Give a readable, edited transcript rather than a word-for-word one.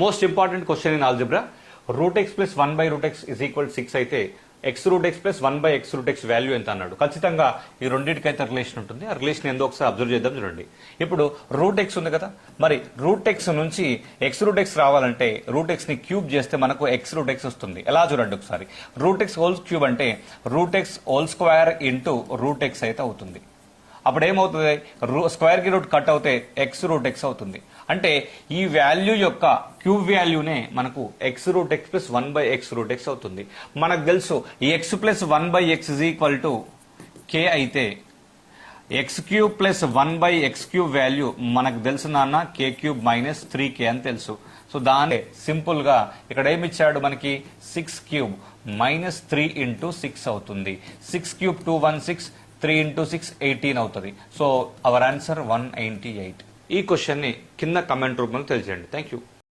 Most important question in algebra. Root x plus 1/√x is equal 6 అయితే x√x plus 1/x√x value ఎంత అన్నాడు. ఖచ్చితంగా ఈ రెండింటికైతే రిలేషన్ ఉంటుంది. ఆ రిలేషన్ ఏందో ఒకసారి అబ్జర్వ్ చేద్దాం. చూడండి, ఇప్పుడు రూట్ ఎక్స్ ఉంది కదా, మరి రూట్ ఎక్స్ నుంచి x√x రావాలంటే రూట్ ఎక్స్ ని క్యూబ్ చేస్తే మనకు x√x వస్తుంది. ఎలా చూడండి ఒకసారి, రూట్ ఎక్స్ హోల్ క్యూబ్ అంటే root x whole square into root x అయితే అవుతుంది. అప్పుడు ఏమవుతుంది, స్క్వేర్ కి రూట్ కట్ అవుతే x√x అవుతుంది. అంటే ఈ వాల్యూ యొక్క క్యూబ్ వాల్యూనే మనకు x√x ప్లస్ 1/x√x అవుతుంది. మనకు తెలుసు ఈ x plus 1/x is equal to k అయితే x³ ప్లస్ 1/x³ వాల్యూ మనకు తెలుసు నాన్న k³ మైనస్ 3k అని తెలుసు. సో దాని సింపుల్ గా ఇక్కడ ఏమిచ్చాడు మనకి 6³ మైనస్ 3 ఇంటూ 6 అవుతుంది. 6³ 216, 3 ఇంటూ 6 18 అవుతుంది. So our answer 198. ఈ క్వశ్చన్ ని కింద కమెంట్ రూపంలో తెలియజేయండి. Thank you.